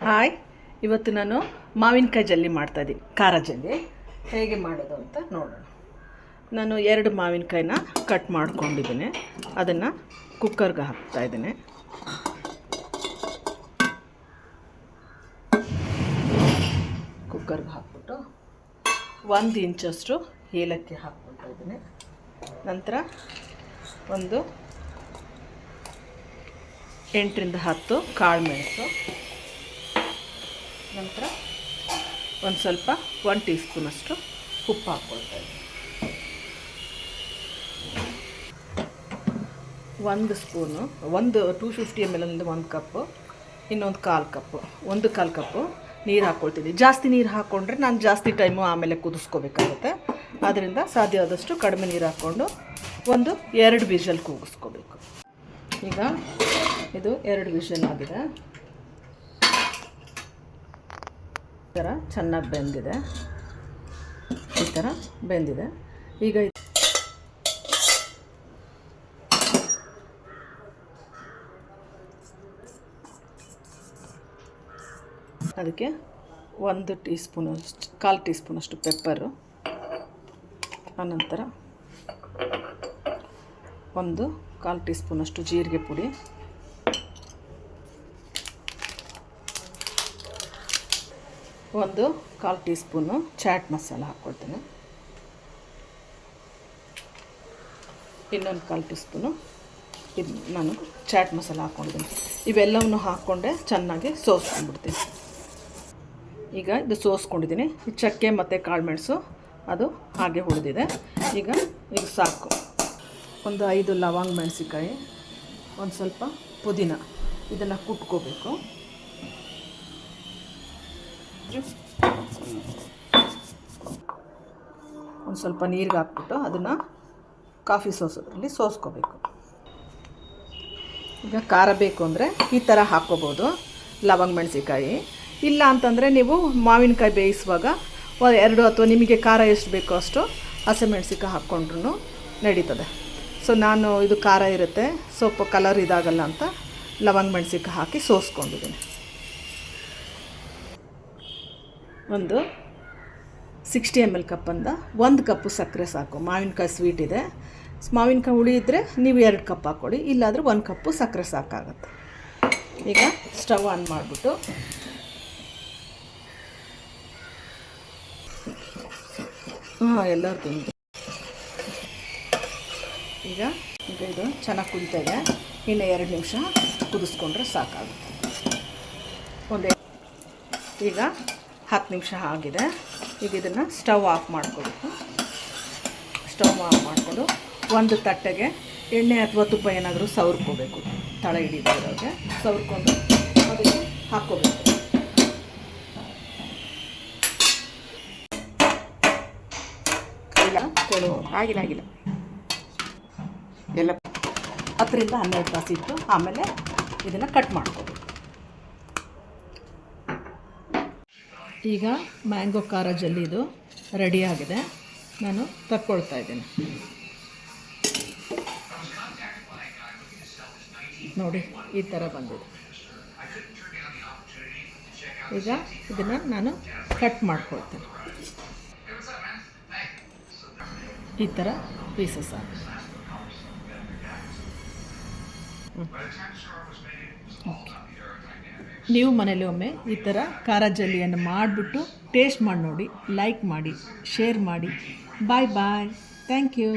Hi, ಇವತ್ತು ನಾನು ಮಾವಿನಕಾಯಿ ಜಲ್ಲಿ ಮಾಡ್ತಾಯಿದ್ದೀನಿ. ಖಾರ ಜಲ್ಲಿ ಹೇಗೆ ಮಾಡೋದು ಅಂತ ನೋಡೋಣ. ನಾನು 2 ಮಾವಿನಕಾಯಿನ ಕಟ್ ಮಾಡ್ಕೊಂಡಿದ್ದೀನಿ. ಅದನ್ನು ಕುಕ್ಕರ್ಗೆ ಹಾಕ್ತಾಯಿದ್ದೀನಿ. ಕುಕ್ಕರ್ಗೆ ಹಾಕ್ಬಿಟ್ಟು 1 ಇಂಚಷ್ಟು ಏಲಕ್ಕಿ ಹಾಕ್ಕೊಳ್ತಾ ಇದ್ದೀನಿ. ನಂತರ ಒಂದು 8ರಿಂದ 10 ಕಾಳು ಮೆಣಸು, ನಂತರ ಒಂದು ಸ್ವಲ್ಪ 1 ಟೀ ಸ್ಪೂನಷ್ಟು ಉಪ್ಪು ಹಾಕ್ಕೊಳ್ತಾ ಇದ್ದೀನಿ. 1 ಸ್ಪೂನು 250 ml ಅಂದರೆ 1 ಕಪ್ಪು, ಇನ್ನೊಂದು 1/4 ಕಪ್ಪು ನೀರು ಹಾಕ್ಕೊಳ್ತೀನಿ. ಜಾಸ್ತಿ ನೀರು ಹಾಕ್ಕೊಂಡ್ರೆ ನಾನು ಜಾಸ್ತಿ ಟೈಮು ಆಮೇಲೆ ಕುದಿಸ್ಕೋಬೇಕಾಗುತ್ತೆ. ಆದ್ದರಿಂದ ಸಾಧ್ಯವಾದಷ್ಟು ಕಡಿಮೆ ನೀರು ಹಾಕ್ಕೊಂಡು 2 ವಿಷಲ್ ಕೂಗಿಸ್ಕೋಬೇಕು. ಈಗ ಇದು 2 ವಿಷಲ್ ಆಗಿದೆ. ಈ ಥರ ಚೆನ್ನಾಗಿ ಬೆಂದಿದೆ. ಈ ಥರ ಬೆಂದಿದೆ. ಈಗ ಅದಕ್ಕೆ 1 ಟೀ ಸ್ಪೂನಷ್ಟು 1/4 ಟೀ ಸ್ಪೂನಷ್ಟು ಪೆಪ್ಪರು, ಆನಂತರ 1/4 ಟೀ ಸ್ಪೂನಷ್ಟು ಜೀರಿಗೆ ಪುಡಿ, 1/4 ಟೀ ಸ್ಪೂನು ಚಾಟ್ ಮಸಾಲ ಹಾಕ್ಕೊಳ್ತೀನಿ. ಇನ್ನೊಂದು 1/4 ಟೀ ಸ್ಪೂನು ಇದು ನಾನು ಚಾಟ್ ಮಸಾಲ ಹಾಕ್ಕೊಂಡಿದ್ದೀನಿ. ಇವೆಲ್ಲವನ್ನು ಹಾಕ್ಕೊಂಡೆ ಚೆನ್ನಾಗಿ ಸೋಸ್ಕೊಂಡ್ಬಿಡ್ತೀನಿ. ಈಗ ಇದು ಸೋಸ್ಕೊಂಡಿದ್ದೀನಿ. ಈ ಚಕ್ಕೆ ಮತ್ತು ಕಾಳು ಮೆಣಸು ಅದು ಹಾಗೆ ಹುರಿದಿದೆ. ಈಗ ಇದು ಸಾಕು. ಒಂದು 5 ಲವಂಗ ಮೆಣಸಿಕಾಯಿ, ಒಂದು ಸ್ವಲ್ಪ ಪುದೀನ, ಇದನ್ನು ಕುಟ್ಕೋಬೇಕು. ಒಂದು ಸ್ವಲ್ಪ ನೀರಿಗೆ ಹಾಕ್ಬಿಟ್ಟು ಅದನ್ನು ಕಾಫಿ ಸೋಸೋದ್ರಲ್ಲಿ ಸೋಸ್ಕೋಬೇಕು. ಈಗ ಖಾರ ಬೇಕು ಅಂದರೆ ಈ ಥರ ಹಾಕ್ಕೋಬೋದು ಲವಂಗ ಮೆಣಸಿಕಾಯಿ. ಇಲ್ಲ ಅಂತಂದರೆ ನೀವು ಮಾವಿನಕಾಯಿ ಬೇಯಿಸುವಾಗ 2 ಅಥವಾ ನಿಮಗೆ ಖಾರ ಎಷ್ಟು ಬೇಕೋ ಅಷ್ಟು ಹಸಿಮೆಣಸಿಕಾಯಿ ಹಾಕ್ಕೊಂಡ್ರೂ ನಡೀತದೆ. ಸೊ ನಾನು ಇದು ಖಾರ ಇರುತ್ತೆ, ಸ್ವಲ್ಪ ಕಲರ್ ಇದಾಗಲ್ಲ ಅಂತ ಲವಂಗ ಮೆಣಸಿಕಾಯಿ ಹಾಕಿ ಸೋಸ್ಕೊಂಡಿದ್ದೀನಿ. ಒಂದು 60 ml ಕಪ್ಪಂದ 1 ಕಪ್ಪು ಸಕ್ಕರೆ ಸಾಕು. ಮಾವಿನಕಾಯಿ ಸ್ವೀಟ್ ಇದೆ. ಮಾವಿನಕಾಯಿ ಹುಳಿ ಇದ್ದರೆ ನೀವು 2 ಕಪ್ ಹಾಕ್ಕೊಳ್ಳಿ, ಇಲ್ಲಾಂದರೆ 1 ಕಪ್ಪು ಸಕ್ಕರೆ ಸಾಕಾಗುತ್ತೆ. ಈಗ ಸ್ಟವ್ ಆನ್ ಮಾಡಿಬಿಟ್ಟು ಎಲ್ಲರೂ ತಿಂದು ಈಗ ಇದು ಚೆನ್ನಾಗಿ ಕುದಿತಾ ಇದೆ. ಇನ್ನು 2 ನಿಮಿಷ ಕುದಿಸ್ಕೊಂಡ್ರೆ ಸಾಕಾಗುತ್ತೆ. ಈಗ 10 ನಿಮಿಷ ಆಗಿದೆ. ಈಗ ಇದನ್ನು ಸ್ಟವ್ ಆಫ್ ಮಾಡ್ಕೋಬೇಕು. ಸ್ಟವ್ ಆಫ್ ಮಾಡಿಕೊಂಡು ಒಂದು ತಟ್ಟೆಗೆ ಎಣ್ಣೆ ಅಥವಾ ತುಪ್ಪ ಏನಾದರೂ ಸವರ್ಕೋಬೇಕು. ತಳ ಹಿಡಿಯೋರಿಗೆ ಸವರ್ಕೊಂಡು ಅದಕ್ಕೆ ಹಾಕ್ಕೋಬೇಕು. ಆಗಿಲ್ಲ ಎಲ್ಲ 10ರಿಂದ 12 ತಾಸು ಇಟ್ಟು ಆಮೇಲೆ ಇದನ್ನು ಕಟ್ ಮಾಡ್ಕೋಬೇಕು. ಈಗ ಮ್ಯಾಂಗೋ ಖಾರ ಜಲ್ಲಿದು ರೆಡಿಯಾಗಿದೆ. ನಾನು ತಕ್ಕೊಳ್ತಾ ಇದ್ದೀನಿ. ನೋಡಿ, ಈ ಥರ ಬಂದಿದೆ. ಈಗ ಇದನ್ನು ನಾನು ಕಟ್ ಮಾಡ್ಕೊಳ್ತೇನೆ. ಈ ಥರ ಪೀಸಸ್ ಆಗಿದೆ. ನೀವು ಮನೇಲಿ ಒಮ್ಮೆ ಈ ಥರ ಖಾರ ಜಲ್ಲಿಯನ್ನು ಮಾಡಿಬಿಟ್ಟು ಟೇಸ್ಟ್ ಮಾಡಿ ನೋಡಿ. ಲೈಕ್ ಮಾಡಿ, ಶೇರ್ ಮಾಡಿ. ಬಾಯ್. Thank you.